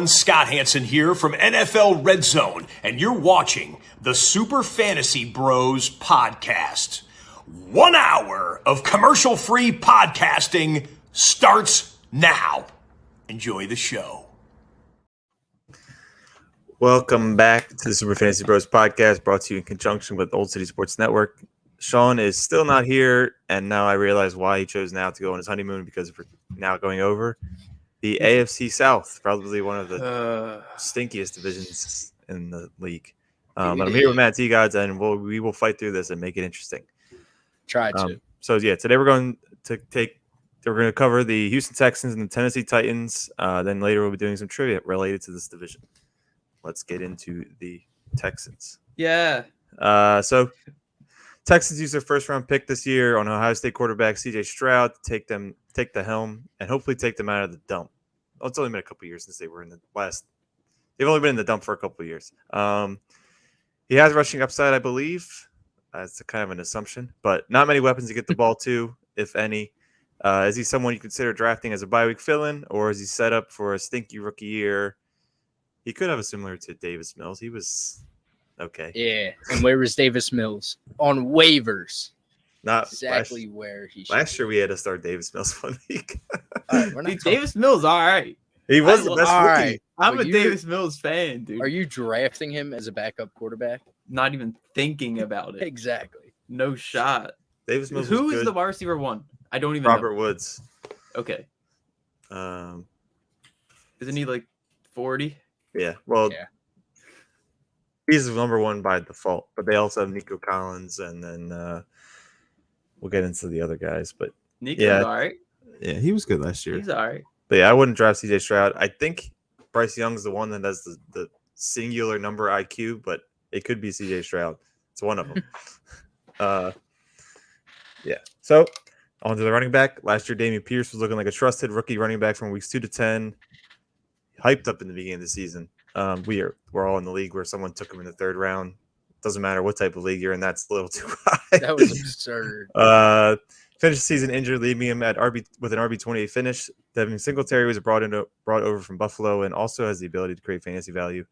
Scott Hansen here from NFL Red Zone, and you're watching the Super Fantasy Bros podcast. 1 hour of commercial-free podcasting starts now. Enjoy the show. Welcome back to the Super Fantasy Bros podcast, brought to you in conjunction with Old City Sports Network. Sean is still not here, and now I realize why he chose now to go on his honeymoon, because we're now going over the AFC South, probably one of the stinkiest divisions in the league. But I'm here with Matt T. Gods, and we will fight through this and make it interesting. Try to. Today we're going to cover the Houston Texans and the Tennessee Titans. Then later we'll be doing some trivia related to this division. Let's get into the Texans. Yeah. So Texans used their first round pick this year on Ohio State quarterback C.J. Stroud to take the helm and hopefully take them out of the dump. Well, it's only been a couple of years since they were in the last. They've only been in the dump for a couple of years. He has rushing upside, I believe. That's kind of an assumption, but not many weapons to get the ball to, if any. Is he someone you consider drafting as a bye week fill-in, or is he set up for a stinky rookie year? He could have a similar to Davis Mills. He was okay. Yeah, and where was Davis Mills? On waivers. Not exactly where he should. Last year we had to start Davis Mills 1 week. Dude, Davis Mills, all right. He was the best rookie. Right. I'm a Davis Mills fan, dude. Are you drafting him as a backup quarterback? Not even thinking about it. Exactly. No shot. Davis Mills. Who was is good. the wide receiver one? I don't even Robert know. Woods. Okay. Um, Isn't he like 40? Yeah. Well, Yeah. He's number one by default, but they also have Nico Collins, and then we'll get into the other guys. But Nico's all right. yeah, he was good last year. He's all right. But yeah, I wouldn't draft C.J. Stroud. I think Bryce Young's the one that has the singular number IQ, but it could be C.J. Stroud. It's one of them. Yeah. So on to the running back. Last year, Dameon Pierce was looking like a trusted rookie running back from weeks 2 to 10. Hyped up in the beginning of the season. We're all in the league where someone took him in the 3rd round. Doesn't matter what type of league you're in, that's a little too high. That was absurd. Finished the season injured, leaving him at with an RB28 finish. Devin Singletary was brought over from Buffalo and also has the ability to create fantasy value.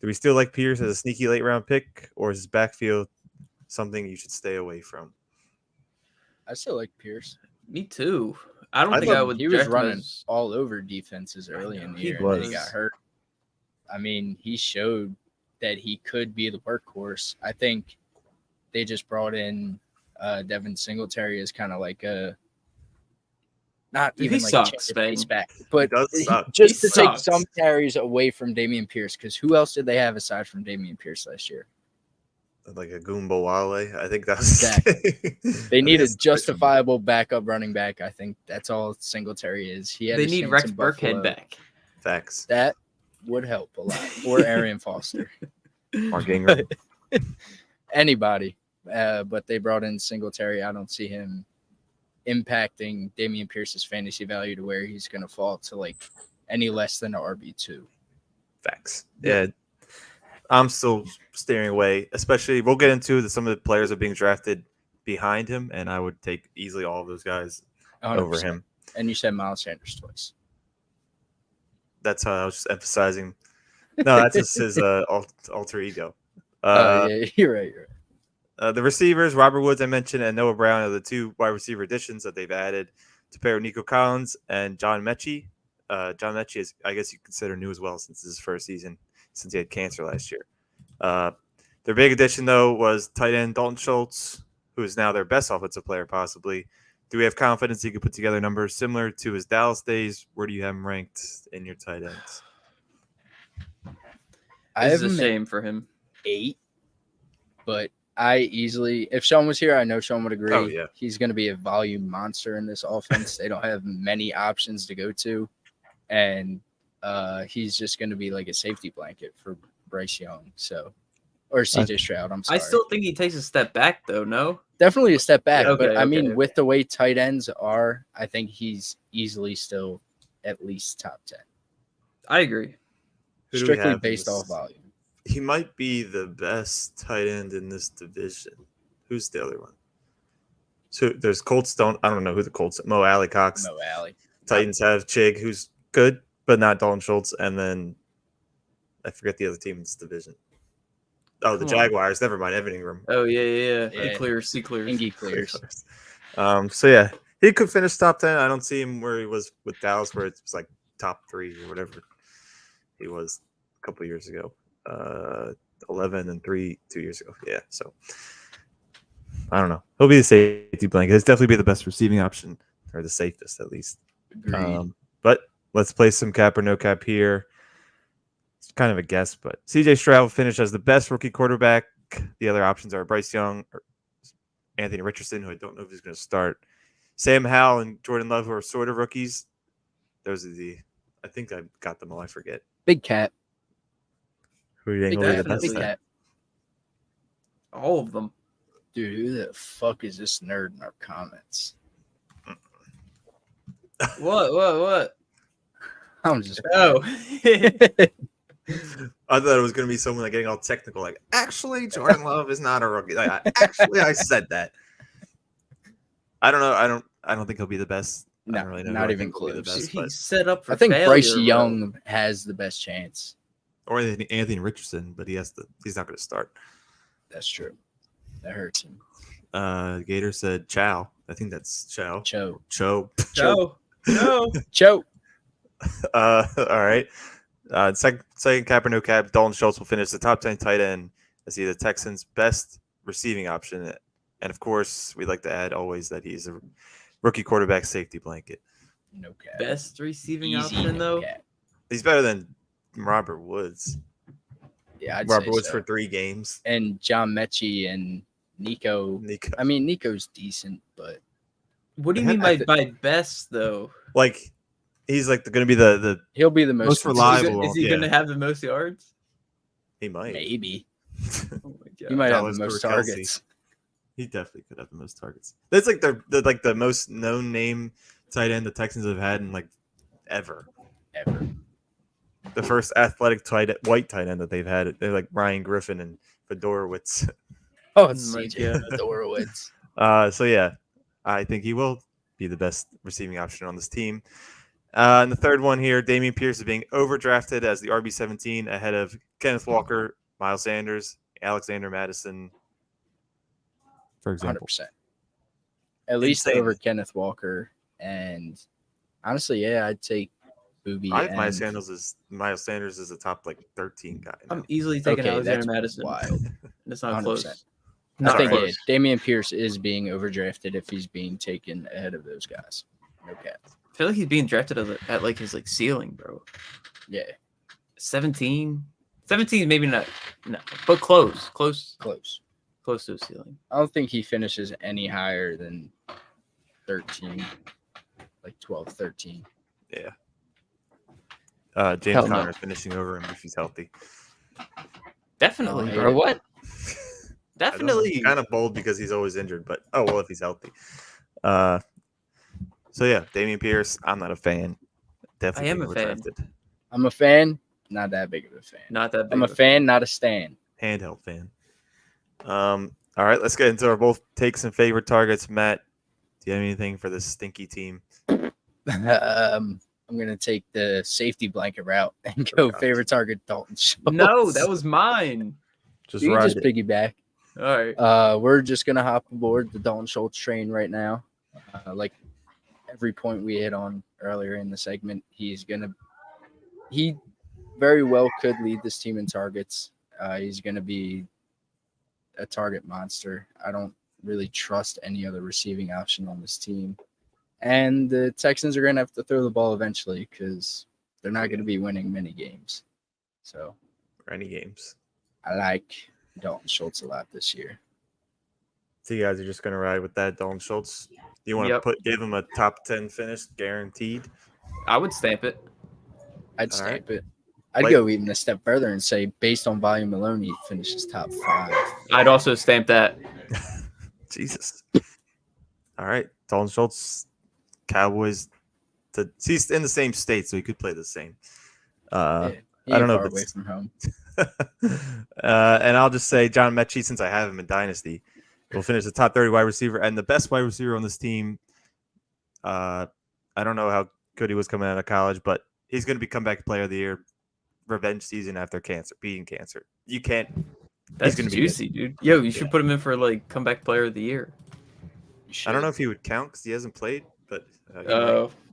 Do we still like Pierce as a sneaky late round pick, or is his backfield something you should stay away from? I still like Pierce. Me too. I don't think I would. He was running all over defenses early in the year, and then he got hurt. I mean, he showed that he could be the workhorse. I think they just brought in Devin Singletary as kind of like a not Dude, even he like sucks, a man. pace back, but He just to take sucks. some carries away from Dameon Pierce, because who else did they have aside from Dameon Pierce last year? Like a Goomba Wale. I think that's exactly. They need a justifiable backup running back. I think that's all Singletary is. They need Rex Burkhead back. Facts. That would help a lot. Or Arian Foster. Mark Ingram. Anybody. But they brought in Singletary. I don't see him impacting Dameon Pierce's fantasy value to where he's going to fall to like any less than an RB2. Facts. Yeah. I'm still steering away, especially we'll get into some of the players that are being drafted behind him, and I would take easily all of those guys 100%. over him. And you said Miles Sanders twice. That's how I was just emphasizing. No, that's just his alter ego. Yeah, you're right. The receivers, Robert Woods, I mentioned, and Noah Brown are the 2 wide receiver additions that they've added to pair with Nico Collins and John Mechie. John Mechie is, I guess you consider, new as well since it's his first season, since he had cancer last year. Their big addition, though, was tight end Dalton Schultz, who is now their best offensive player, possibly. Do we have confidence he could put together numbers similar to his Dallas days? Where do you have him ranked in your tight ends? I It's have a him shame for him. 8, but I easily, if Sean was here, I know Sean would agree. Oh, yeah. He's going to be a volume monster in this offense. They don't have many options to go to, and he's just going to be like a safety blanket for Bryce Young. So, or CJ Stroud. I'm sorry. I still think he takes a step back, though. No, definitely a step back, Okay, but I mean, okay. with the way tight ends are, I think he's easily still at least top 10, I agree. Who do we strictly have in based this? off volume. He might be the best tight end in this division. Who's the other one? So there's Colts. I don't know who the Colts. Mo Alley Cox. Mo Alley. Titans have Chig, who's good, but not Dalton Schultz. And then I forget the other team in this division. Oh, the Jaguars. Never mind. Evan Ingram. Oh, yeah. Yeah. He clears. Ingy clears. So, yeah, he could finish top 10. I don't see him where he was with Dallas, where it was like top 3 or whatever he was a couple years ago. 11-3 2 years ago. Yeah, so I don't know. He'll be the safety blanket. It's definitely be the best receiving option, or the safest at least. But let's play some cap or no cap here. It's kind of a guess, but CJ Stroud finished as the best rookie quarterback. The other options are Bryce Young or Anthony Richardson, who I don't know if he's going to start. Sam Howell and Jordan Love, who are sort of rookies. Those are I think I got them all. I forget. Big Cat. Who do you think will be the best? Big Cat. All of them. Dude, who the fuck is this nerd in our comments? What? I'm just. Oh. I thought it was going to be someone like getting all technical, like, actually, Jordan Love is not a rookie. Like, actually, I said that. I don't know. I don't think he'll be the best. No, I don't really know not who I even think will be the close. best, He's but set up for I think failure, Bryce bro. Young has the best chance. or Anthony Richardson, but he's not going to start. That's true. That hurts him. Gator said Chow. I think that's Chow. Cho. No. Cho. All right. Second cap or no cap, Dalton Schultz will finish the top 10 tight end as he the Texans' best receiving option. And of course, we like to add always that he's a rookie quarterback safety blanket. No cap. Best receiving Easy option, no though. cap. He's better than Robert Woods. Yeah, I'd Robert say Woods so. for 3 games. And John Mechie and Nico. I mean, Nico's decent, but What do you mean by best, though? like he's like going to be the he'll be the most reliable. Is he going to have the most yards? He might. Maybe. Oh my God. He might have the Dallas most or Kelsey. targets. He definitely could have the most targets. That's like the most known name tight end the Texans have had in like ever. The first athletic white tight end that they've had. They're like Ryan Griffin and Fedorowicz. Oh, my it's CJ God. Fedorowicz. So yeah, I think he will be the best receiving option on this team. And the third one here, Dameon Pierce is being overdrafted as the RB17 ahead of Kenneth Walker, Miles Sanders, Alexander Madison, for example. 100%. At least Insane. over Kenneth Walker. And honestly, yeah, I'd take Booby. I have and Miles Sanders is a top like 13 guy. now. I'm easily taking Okay, Alexander that's Madison. wild. That's not 100%. close. I Not think close. Dameon Pierce is being overdrafted if he's being taken ahead of those guys. No cap. I feel like he's being drafted at like his like ceiling, bro. Yeah, 17, maybe not. No, but close to a ceiling. I don't think he finishes any higher than 13, like 12, 13. Yeah. James Hell no. Conner finishing over him if he's healthy. Definitely, Oh, bro. yeah. What? Definitely. Kind of bold because he's always injured, but if he's healthy. So yeah, Dameon Pierce, I'm not a fan. Definitely I am a fan. overdrafted. I'm a fan, not that big of a fan. Not that big. I'm a fan, not a stan. Handheld fan. All right, let's get into our both takes and favorite targets. Matt, do you have anything for this stinky team? I'm gonna take the safety blanket route and go God. favorite target Dalton Schultz. No, that was mine. Just You can ride just it. piggyback. All right. We're just gonna hop aboard the Dalton Schultz train right now. Like every point we hit on earlier in the segment, he very well could lead this team in targets. He's gonna be a target monster. I don't really trust any other receiving option on this team. And the Texans are gonna have to throw the ball eventually because they're not gonna be winning many games. So Or any games. I like Dalton Schultz a lot this year. So you guys are just gonna ride with that, Dalton Schultz. Do you want to Yep. give him a top 10 finish guaranteed? I would stamp it. I'd All stamp it. I'd Like- go even a step further and say, based on volume alone, he finishes top 5. I'd also stamp that. Jesus. All right, Dalton Schultz, Cowboys. He's in the same state, so he could play the same. Yeah, he I don't ain't know far if away it's- from home. And I'll just say John Mechie, since I have him in Dynasty, will finish the top 30 wide receiver and the best wide receiver on this team. I don't know how good he was coming out of college, but he's going to be comeback player of the year, revenge season after beating cancer. You can't. That's he's gonna juicy, be dude. Yo, you should put him in for like comeback player of the year. I don't know if he would count because he hasn't played, but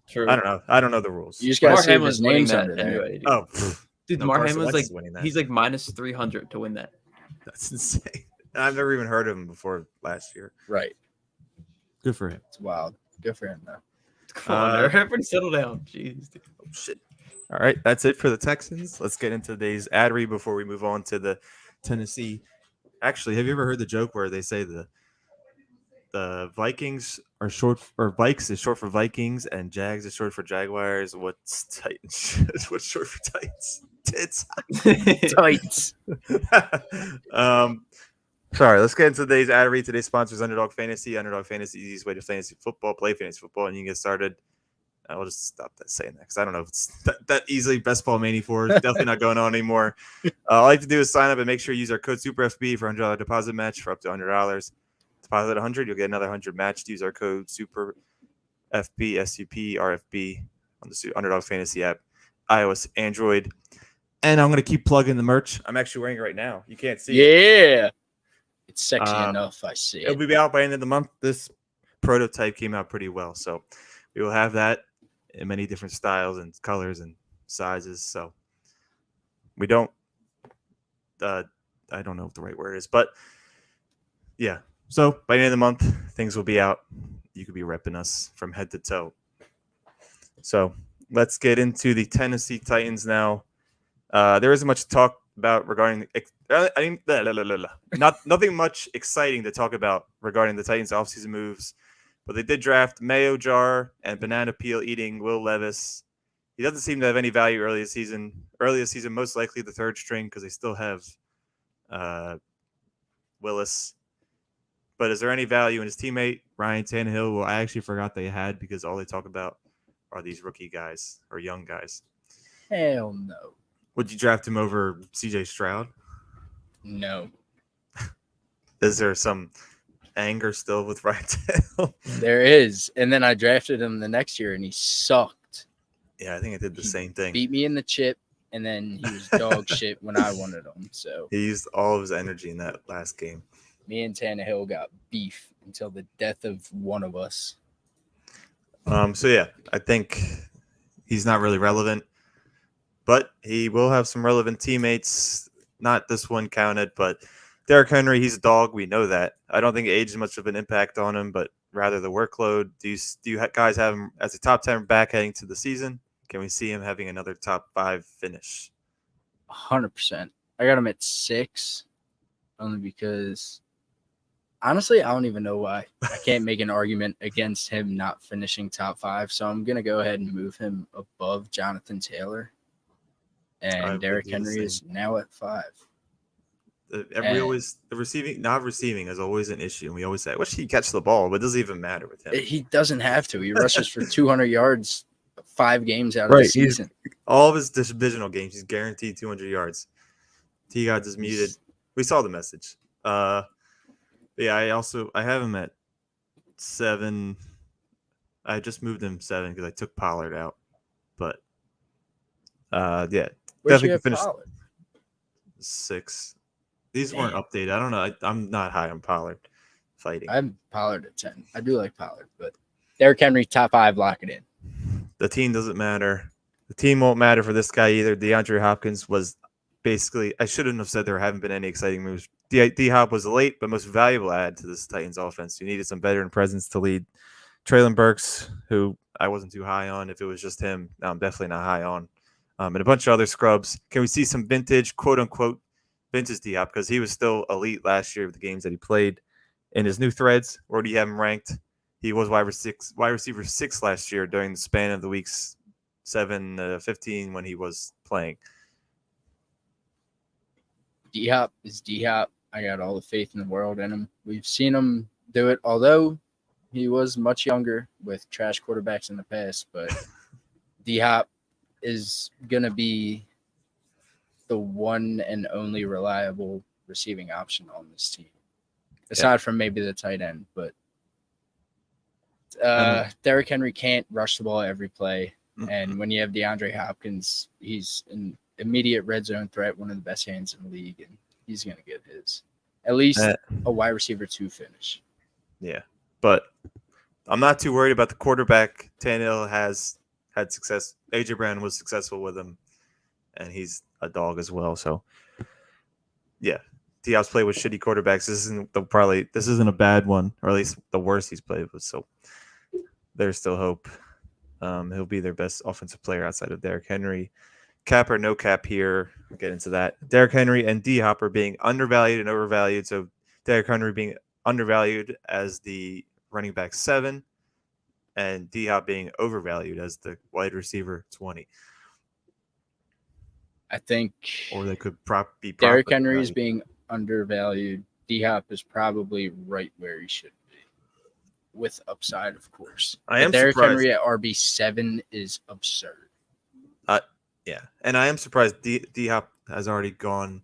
true. I don't know. I don't know the rules. You just gotta Mark see if Hamlin's his winning name's that under there. anyway. Dude. Oh, dude, no, Mark Carson Hamlin's Wentz like is winning that. he's like minus 300 to win that. That's insane. I've never even heard of him before last year. Right. Good for him. It's wild. Good for him, though. Come on, everybody settle down. Jeez, dude. Oh, shit. All right, that's it for the Texans. Let's get into today's ad read before we move on to the Tennessee. Actually, have you ever heard the joke where they say the Vikings are short, or Vikes is short for Vikings, and Jags is short for Jaguars? What's Titans? What's short for Titans? Tits. Tights. Sorry, let's get into today's ad read. Today's sponsor is Underdog Fantasy. Underdog Fantasy, easiest way to fantasy football, play fantasy football, and you can get started. I'll just stop saying that because I don't know if it's that easily. Best ball Mania 4 is definitely not going on anymore. All you have to do is sign up and make sure you use our code SuperFB for $100 deposit match for up to $100. Deposit 100, you'll get another 100 matched. Use our code SuperFB, SUPRFB on the Underdog Fantasy app, iOS, Android. And I'm going to keep plugging the merch. I'm actually wearing it right now. You can't see it. Yeah. It's sexy enough, I see. It'll be out by the end of the month. This prototype came out pretty well. So we will have that in many different styles and colors and sizes. So we don't, I don't know what the right word is, but yeah. So by the end of the month, things will be out. You could be repping us from head to toe. So let's get into the Tennessee Titans now. There isn't much to talk about regarding nothing much exciting to talk about regarding the Titans' offseason moves. But they did draft Mayo Jar and banana peel eating Will Levis. He doesn't seem to have any value early this season. Early this season, most likely the third string because they still have Willis. But is there any value in his teammate, Ryan Tannehill, who I actually forgot they had because all they talk about are these rookie guys or young guys? Hell no. Would you draft him over CJ Stroud? No. Is there some anger still with Ryan Tannehill? There is. And then I drafted him the next year, and he sucked. Yeah, I think I did the same thing. Beat me in the chip, and then he was dog shit when I wanted him. So he used all of his energy in that last game. Me and Tannehill got beef until the death of one of us. So, yeah, I think he's not really relevant. But he will have some relevant teammates. Not this one counted, but Derrick Henry, he's a dog. We know that. I don't think age is much of an impact on him, but rather the workload. Do you guys have him as a top 10 back heading to the season? Can we see him having another top 5 finish? 100%. I got him at 6, only because, honestly, I don't even know why. I can't make an argument against him not finishing top 5, so I'm going to go ahead and move him above Jonathan Taylor. And Derrick Henry is now at 5. Not receiving is always an issue. And we always say, I wish he'd catch the ball, but it doesn't even matter with him. He doesn't have to. He rushes for 200 yards 5 games out of the season. All of his divisional games, he's guaranteed 200 yards. T-God is muted. We saw the message. Yeah, I have him at 7. I just moved him 7 because I took Pollard out. But, yeah. Where'd you have Pollard? 6. These weren't updated. I don't know. I'm not high on Pollard fighting. I'm Pollard at 10. I do like Pollard, but Derrick Henry, top 5, lock it in. The team doesn't matter. The team won't matter for this guy either. DeAndre Hopkins was basically, I shouldn't have said there haven't been any exciting moves. D-Hop was a late but most valuable add to this Titans offense. You needed some veteran presence to lead. Treylon Burks, who I wasn't too high on. If it was just him, now I'm definitely not high on. And a bunch of other scrubs. Can we see some vintage, quote-unquote, vintage D-Hop? Because he was still elite last year with the games that he played. In his new threads, where do you have him ranked? He was wide receiver 6 last year during the span of the weeks 7 to 15 when he was playing. D-Hop is D-Hop. I got all the faith in the world in him. We've seen him do it, although he was much younger with trash quarterbacks in the past. But D-Hop is going to be the one and only reliable receiving option on this team. Aside from maybe the tight end. But Derrick Henry can't rush the ball every play. And when you have DeAndre Hopkins, he's an immediate red zone threat, one of the best hands in the league, and he's going to get his at least a wide receiver 2 finish. Yeah, but I'm not too worried about the quarterback. Tannehill has had success. AJ Brown was successful with him, and he's a dog as well. So, yeah, D-Hop's played with shitty quarterbacks. This isn't a bad one, or at least the worst he's played with. So, there's still hope. He'll be their best offensive player outside of Derrick Henry. Cap or no cap here. We'll get into that. Derrick Henry and D-Hop are being undervalued and overvalued. So Derrick Henry being undervalued as the running back 7 and D-Hop being overvalued as the wide receiver 20. I think Or they could be Derrick Henry is being undervalued. D-Hop is probably right where he should be, with upside, of course. Derrick Henry at RB7 is absurd. Yeah, and I am surprised D-Hop has already gone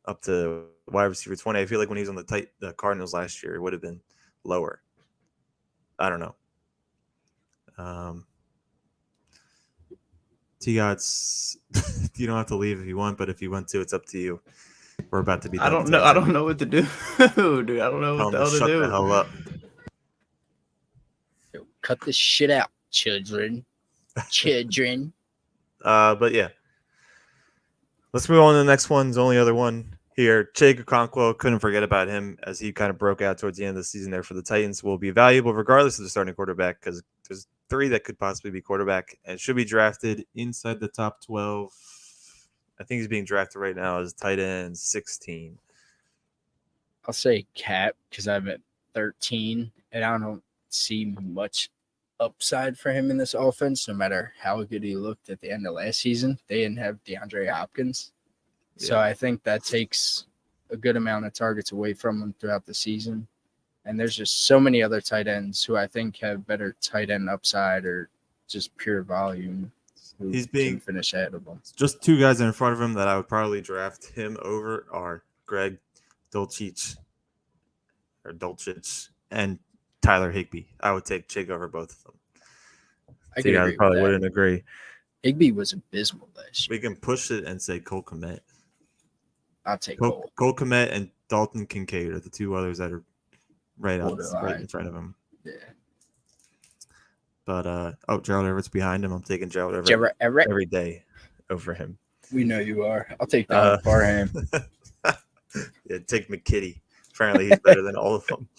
up to wide receiver 20. I feel like when he was on the Cardinals last year, it would have been lower. I don't know. T-Gods, you don't have to leave if you want, but if you want to, it's up to you. We're about to be done. I don't know what to do, dude. I don't know what the hell to do. Shut the hell up. Yo, cut this shit out, children. Children. But yeah. Let's move on to the next one. The only other one here. Jake Okonkwo, couldn't forget about him as he kind of broke out towards the end of the season there for the Titans. Will be valuable regardless of the starting quarterback because there's 3 that could possibly be quarterback and should be drafted inside the top 12. I think he's being drafted right now as tight end 16. I'll say cap because I'm at 13 and I don't see much upside for him in this offense, no matter how good he looked at the end of last season. They didn't have DeAndre Hopkins. Yeah. So I think that takes a good amount of targets away from him throughout the season. And there's just so many other tight ends who I think have better tight end upside or just pure volume. He's being finished ahead of him. Just 2 guys in front of him that I would probably draft him over are Greg Dulcich and Tyler Higbee. I would take Jake over both of them. I guys probably wouldn't agree. Higbee was abysmal last year. We can push it and say Cole Kmet. I'll take Cole. Cole Kmet and Dalton Kincaid are the 2 others that are right in front of him. Yeah. But Gerald Everett's behind him. I'm taking Gerald Everett every day over him. We know you are. I'll take Donald Parham. Yeah, take McKitty. Apparently, he's better than all of them.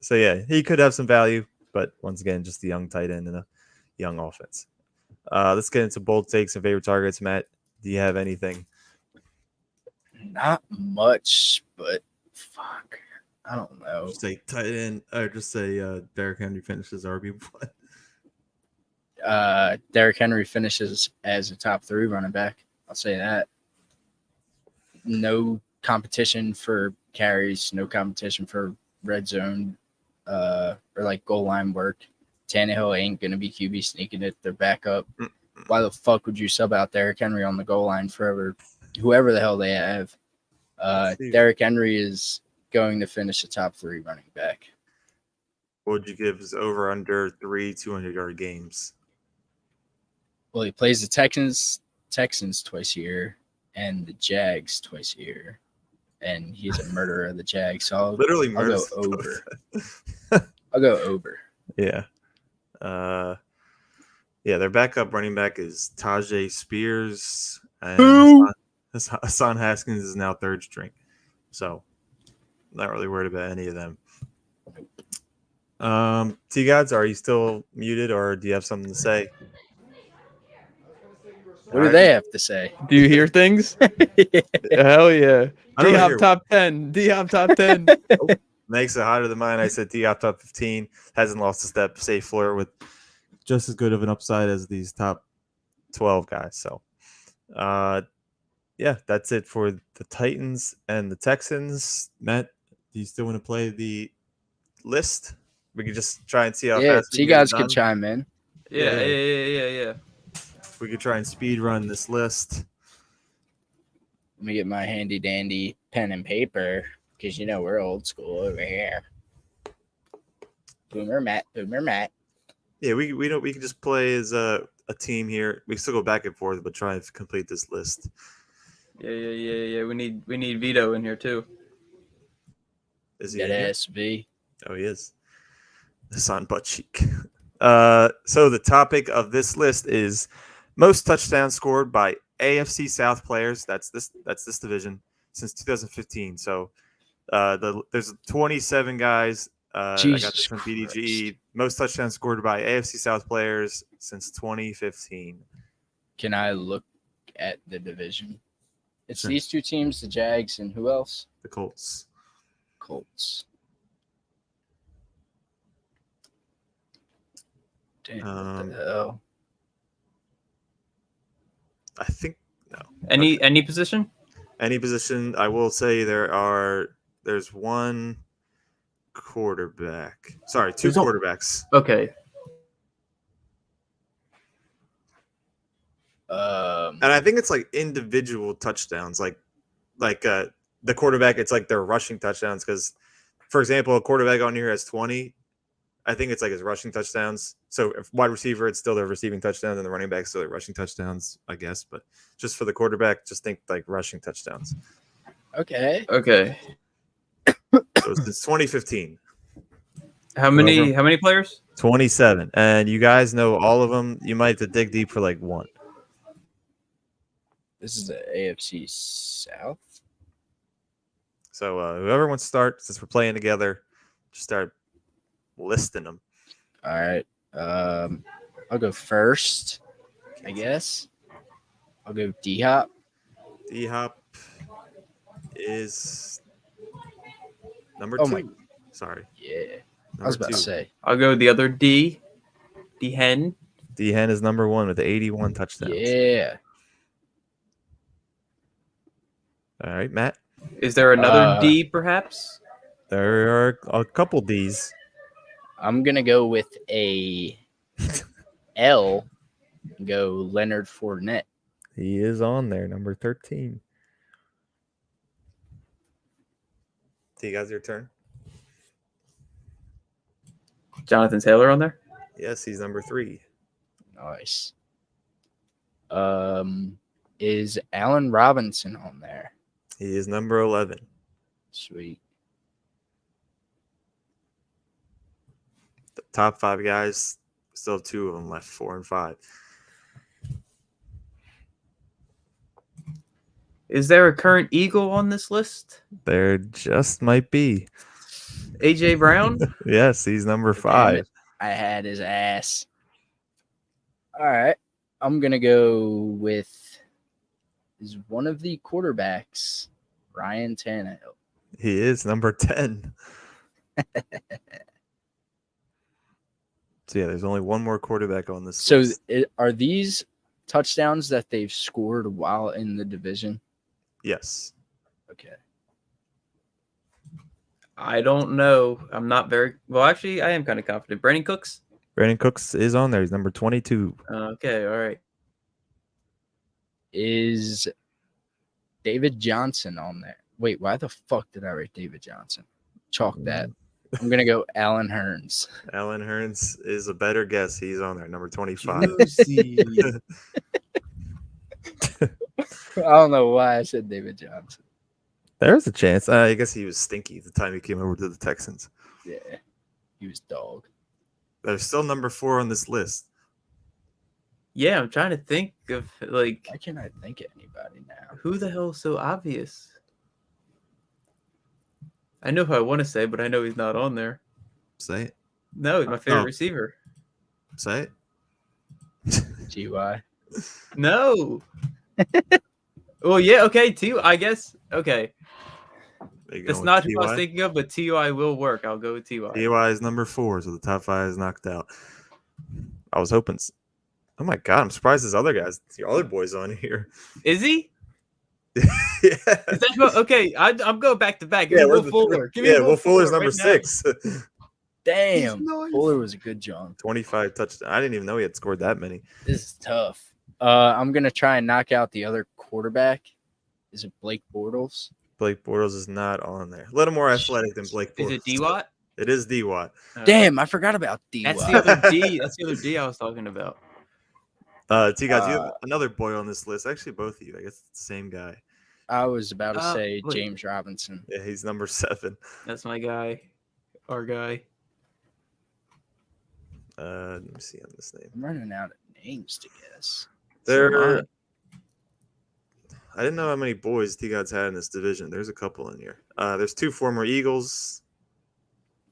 So yeah, he could have some value, but once again, just a young tight end and a young offense. Let's get into bold takes and favorite targets. Matt, do you have anything? Not much, but fuck. I don't know. Just say tight end, or just say Derrick Henry finishes RB1. Derrick Henry finishes as a top 3 running back. I'll say that. No competition for carries, no competition for red zone or like goal line work. Tannehill ain't going to be QB sneaking it. They're back up. Why the fuck would you sub out Derrick Henry on the goal line forever? Whoever the hell they have. Derrick Henry is going to finish the top 3 running back. What would you give his over under 3 200-yard games? Well, he plays the Texans twice a year and the Jags twice a year. And he's a murderer of the Jags. So I'll go over. I'll go over. Yeah. Their backup running back is Tajay Spears. And Hassan Haskins is now 3rd string. So not really worried about any of them. T-Gods, are you still muted or do you have something to say? What do they have to say? Do you hear things? Hell yeah. D-Hop top 10. D-Hop top 10. Makes it hotter than mine. I said D-Hop top 15. Hasn't lost a step. Safe floor with just as good of an upside as these top 12 guys. So, that's it for the Titans and the Texans. Matt, do you still want to play the list? We could just try and see how fast you guys could chime in. Yeah. We could try and speed run this list. Let me get my handy dandy pen and paper because we're old school over here. Boomer Matt. Yeah, we can just play as a team here. We can still go back and forth, but try and complete this list. Yeah. We need Vito in here too. Is he That in here? SV. Oh, he is. Hassan butt cheek. So the topic of this list is most touchdowns scored by AFC South players. That's this division since 2015. So there's 27 guys. I got this from BDG. Most touchdowns scored by AFC South players since 2015. Can I look at the division? It's these two teams, the Jags, and who else? The Colts. Damn, what the hell? I think no. Any position? Any position. I will say there's one quarterback. Sorry, two quarterbacks. Okay. And I think it's like individual touchdowns, like the quarterback. It's like their rushing touchdowns because, for example, a quarterback on here has 20. I think it's like his rushing touchdowns. So if wide receiver, it's still their receiving touchdowns, and the running back still their rushing touchdowns, I guess. But just for the quarterback, just think like rushing touchdowns. Okay. So it's 2015. How many players? 27, and you guys know all of them. You might have to dig deep for like one. This is the AFC South. So whoever wants to start, since we're playing together, just start listing them. All right. I'll go first, I guess. I'll go D-Hop. D-Hop is number 2. Sorry. Yeah. I was about to say. I'll go the other D. D-Hen. D-Hen is number 1 with 81 touchdowns. Yeah. All right, Matt. Is there another D, perhaps? There are a couple Ds. I'm going to go with a L and go Leonard Fournette. He is on there, number 13. So you guys, your turn. Jonathan Taylor on there? Yes, he's number 3. Nice. Is Allen Robinson on there? He is number 11. Sweet. The top 5 guys, still have 2 of them left, 4 and 5. Is there a current Eagle on this list? There just might be. AJ Brown? Yes, he's number 5. I had his ass. All right. I'm going to go with is one of the quarterbacks, Ryan Tannehill. He is number 10. So, yeah, there's only one more quarterback on this list. Are these touchdowns that they've scored while in the division? Yes. Okay. I don't know. I'm not very well. Actually, I am kind of confident. Brandon Cooks. Brandon Cooks is on there. He's number 22. Okay, all right. Is David Johnson on there? Wait, why the fuck did I write David Johnson? Chalk that. I'm gonna go Allen Hurns. Allen Hurns is a better guess. He's on there, number 25. I don't know why I said David Johnson. There's a chance. I guess he was stinky the time he came over to the Texans. Yeah, he was dog. There's still number 4 on this list. Yeah, I'm trying to think of like. Why can't I think of anybody now? Who the hell is so obvious? I know who I want to say, but I know he's not on there. Say it. No, he's my favorite receiver. Say it. GY. No. Well, yeah, okay, I guess. Okay. That's not who I was thinking of, but TY will work. I'll go with TY. TY is number 4, so the top 5 is knocked out. I was hoping. Oh my God, I'm surprised there's other guys. The other boy's on here. Is he? Yeah. Is that okay? I'm going back to back. Give me Will Fuller. Will Fuller's number 6. Damn. Nice. Fuller was a good jump. 25 touchdowns. I didn't even know he had scored that many. This is tough. I'm going to try and knock out the other quarterback. Is it Blake Bortles? Blake Bortles is not on there. A little more athletic than Blake Bortles. Is it D-Watt? It is D Watt. Damn, I forgot about D. That's the other D. That's the other D I was talking about. T guys, you have another boy on this list. Actually, both of you. I guess it's the same guy. I was about to say James Robinson. Yeah, he's number 7. That's my guy. Our guy. Let me see on this name. I'm running out of names to guess. I didn't know how many boys T-Gods had in this division. There's a couple in here. There's 2 former Eagles.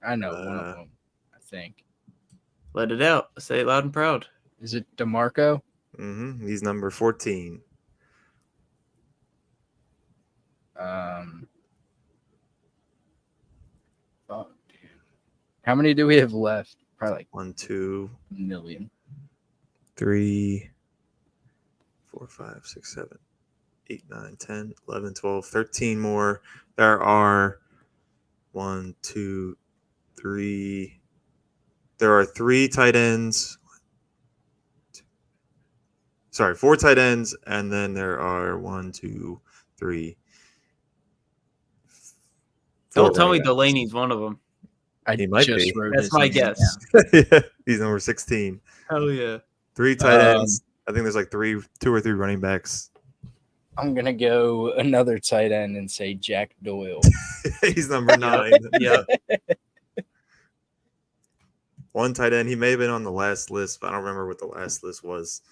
I know one of them, I think. Let it out. Say it loud and proud. Is it DeMarco? Mm-hmm. He's number 14. Fuck, dude. How many do we have left? Probably like 1, 2, million. 3, 4, 5, 6, 7, 8, 9, 10, 11, 12, 13 more. There are 1, 2, 3. There are 3 tight ends. 4 tight ends, and then there are 1, 2, 3. Don't tell me Delaney's one of them. He might be. That's my guess. Yeah, he's number 16. Hell yeah. 3 tight ends. I think there's like 2 or 3 running backs. I'm gonna go another tight end and say Jack Doyle. He's number 9. Yeah. 1 tight end. He may have been on the last list, but I don't remember what the last list was.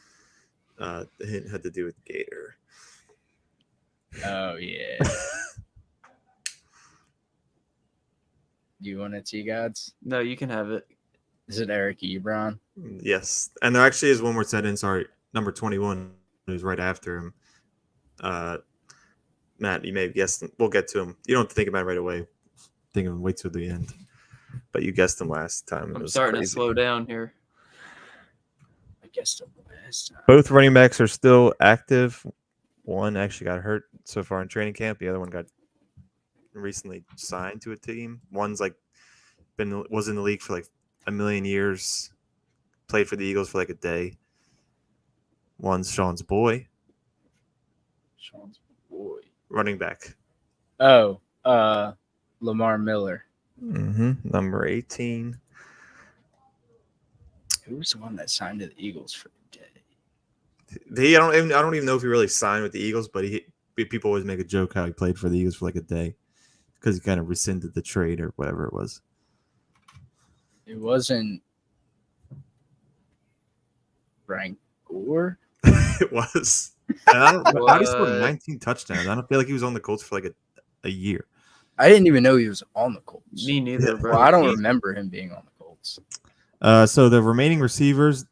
It had to do with Gator. Oh yeah. Do you want it, T-Gods? No, you can have it. Is it Eric Ebron? Yes. And there actually is one more tight end. Sorry, number 21, who's right after him. Matt, you may have guessed him. We'll get to him. You don't have to think about it right away. Think of him, wait till the end. But you guessed him last time. I'm starting to slow down here. I guessed him last time. Both running backs are still active. One actually got hurt so far in training camp. The other one got recently signed to a team. One's like was in the league for like a million years. Played for the Eagles for like a day. One's Sean's boy. Sean's boy. Running back. Oh, Lamar Miller. Mm-hmm. Number 18. Who was the one that signed to the Eagles for a day? I don't even know if he really signed with the Eagles, but people always make a joke how he played for the Eagles for like a day because he kind of rescinded the trade or whatever it was. It wasn't Frank Gore. It was. How did he score 19 touchdowns? I don't feel like he was on the Colts for like a year. I didn't even know he was on the Colts. Me neither, bro. Well, I don't remember him being on the Colts. So the remaining receivers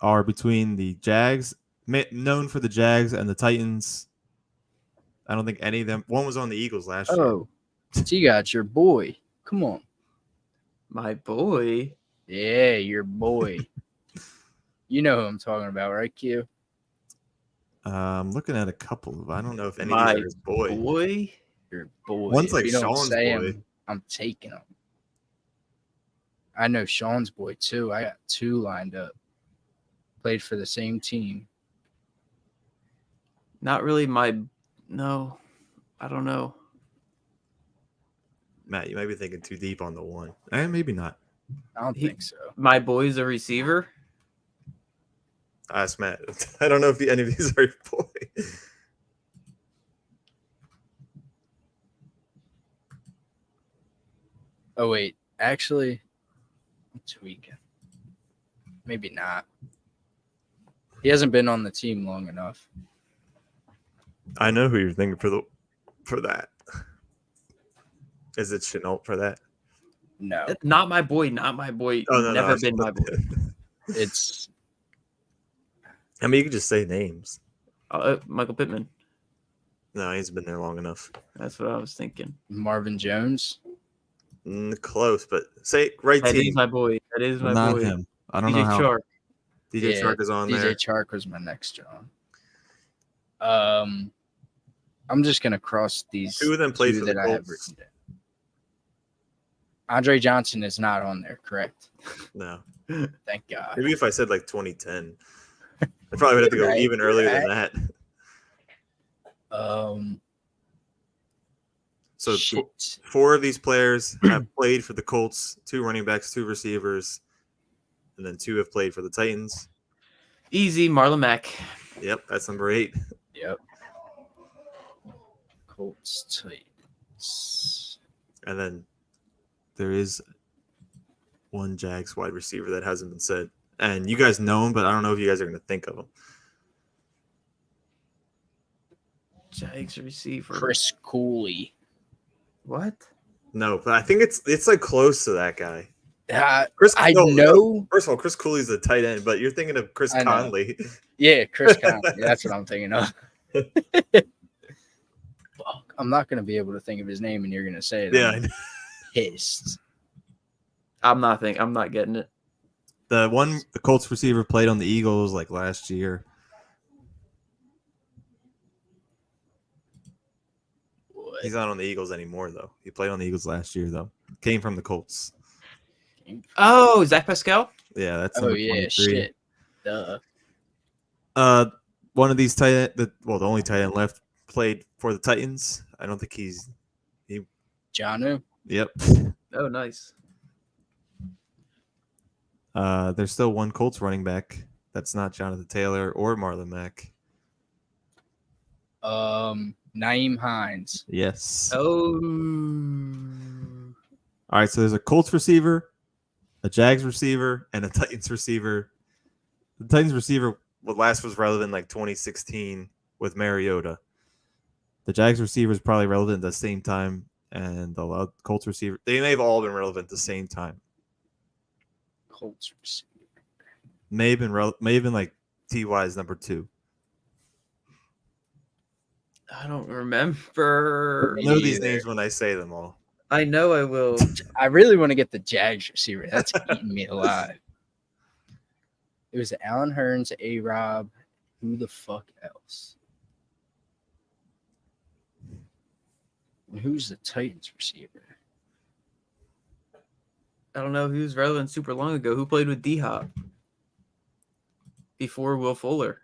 are between the Jags, known for the Jags, and the Titans. I don't think any of them. One was on the Eagles last year. Oh, T-Gods, your boy. Come on. My boy? Yeah, your boy. You know who I'm talking about, right, Q? I'm looking at a couple of. I don't know if any of My these are his boy. Boy? Your boy. One's like If you don't Sean's say boy. him, I'm taking him. I know Sean's boy, too. I got 2 lined up. Played for the same team. Not really no. I don't know. Matt, you might be thinking too deep on the one. Maybe not. I don't think so. My boy's a receiver? Ask Matt. I don't know if any of these are your boy. Oh, wait. Actually, I'm tweaking. Maybe not. He hasn't been on the team long enough. I know who you're thinking for that. Is it Chenault for that? No. Not my boy. Not my boy. Oh, Never been my boy. It's I mean, you could just say names. Michael Pittman. No, he's been there long enough. That's what I was thinking. Marvin Jones. Close, but say right That team. is my boy. That is my Not boy. him. I don't DJ know how. Chark. DJ Chark is on DJ there. Chark was my next John. I'm just gonna cross these 2 of them played for the that I have Colts. written down. Andre Johnson is not on there, correct? No. Thank God. Maybe if I said like 2010, I probably would have to go Right, even earlier right. than that. So 4 of these players have played for the Colts, 2 running backs, 2 receivers, and then 2 have played for the Titans. Easy, Marlon Mack. Yep, that's number 8. Yep. Colts, Titans. And then there is one Jags wide receiver that hasn't been said. And you guys know him, but I don't know if you guys are going to think of him. Jags receiver. Chris Cooley. What? No, but I think it's like close to that guy. First of all, Chris Cooley's the tight end, but you're thinking of Chris Conley. Yeah, Chris Conley. That's what I'm thinking of. Fuck, I'm not going to be able to think of his name, and you're going to say it. Yeah, I know. Pissed. I'm not getting it. The Colts receiver played on the Eagles like last year. What? He's not on the Eagles anymore, though. He played on the Eagles last year, though. Came from the Colts. Oh, Zach Pascal? Yeah, that's number 23. Shit. Duh. One of these the only tight end left played for the Titans. I don't think he. Jonnu? Yep. Oh, nice. There's still one Colts running back that's not Jonathan Taylor or Marlon Mack. Nyheim Hines. Yes. Oh. All right, so there's a Colts receiver, a Jags receiver, and a Titans receiver. The Titans receiver, last was relevant like 2016 with Mariota. The Jags receiver is probably relevant at the same time, and the Colts receiver, they may have all been relevant at the same time. Colts receiver. May have been like T.Y.'s number 2. I don't remember. I know these names when I say them all. I know I will. I really want to get the Jags receiver. That's eating me alive. It was Allen Hurns, A-Rob. Who the fuck else? And who's the Titans receiver? I don't know who's relevant super long ago. Who played with D-Hop before Will Fuller?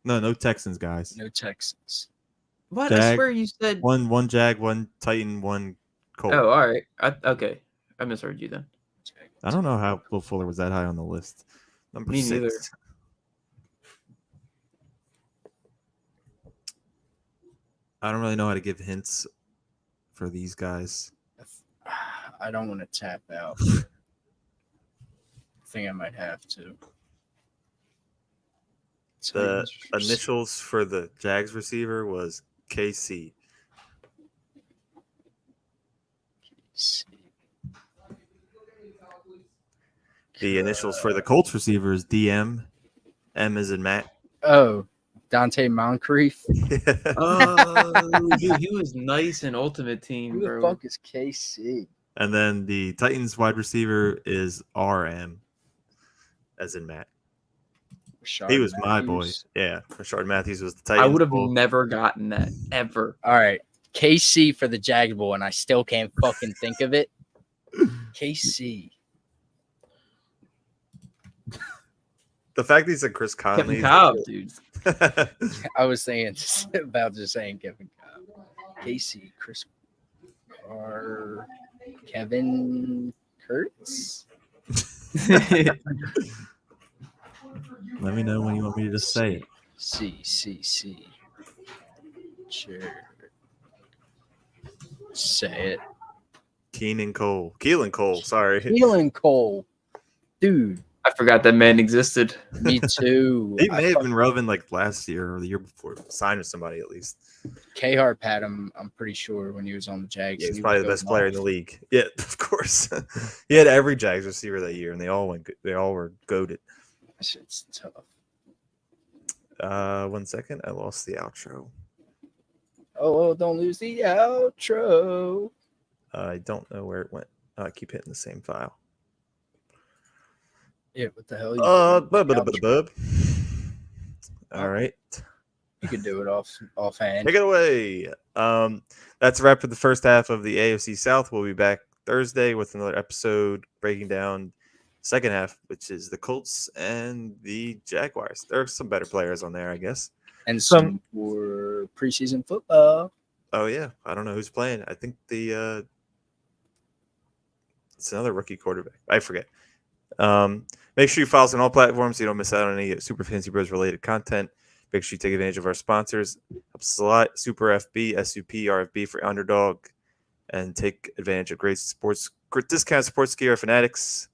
No Texans, guys. No Texans. What? Jag, I swear you said one Jag, one Titan, one Colt. Oh, all right. Okay. I misheard you then. I don't know how Will Fuller was that high on the list. Number Me 6. neither. I don't really know how to give hints for these guys. I don't want to tap out. I think I might have to. The initials for the Jags receiver was KC. The initials for the Colts receiver is DM. M is in Matt. Oh, Dante Moncrief. Oh, dude, he was nice in Ultimate Team, Who the bro. fuck is KC? And then the Titans wide receiver is RM, as in Matt. Rashard He was Matthews. my boy. Yeah, Rashard Matthews was the Titans. I would have goal. never gotten that ever. All right, KC for the Jag Bowl, and I still can't fucking think of it. KC. The fact that he said Chris Conley. Kevin Cobb, dude. I was thinking about just saying Kevin Cobb. KC, Chris Carr, Kevin Kurtz. Let me know when you want me to just say it. C. Sure. Say it. Keelan Cole. Sorry. Keelan Cole. Dude. I forgot that man existed. Me too. He may have been relevant like last year or the year before. Signed with somebody at least. K-Hart had him, I'm pretty sure, when he was on the Jags. Yeah, he's probably the best player in the league. Yeah, of course. He had every Jags receiver that year, and they all were goated. It's tough. 1 second. I lost the outro. Oh, don't lose the outro. I don't know where it went. I keep hitting the same file. Yeah, what the hell? Bub. All right. You can do it offhand. Take it away. That's a wrap for the first half of the AFC South. We'll be back Thursday with another episode breaking down the second half, which is the Colts and the Jaguars. There are some better players on there, I guess. And some for preseason football. Oh yeah, I don't know who's playing. I think it's another rookie quarterback. I forget. Make sure you follow us on all platforms so you don't miss out on any Super Fantasy Bros related content. Make sure you take advantage of our sponsors. Helps a lot. Super FB, SUP, RFB for Underdog, and take advantage of great discount sports gear Fanatics.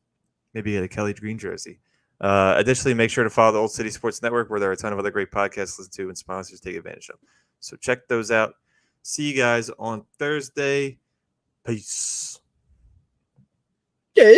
Maybe get a Kelly Green jersey. Additionally, make sure to follow the Old City Sports Network, where there are a ton of other great podcasts to listen to and sponsors take advantage of. So check those out. See you guys on Thursday. Peace. Yes.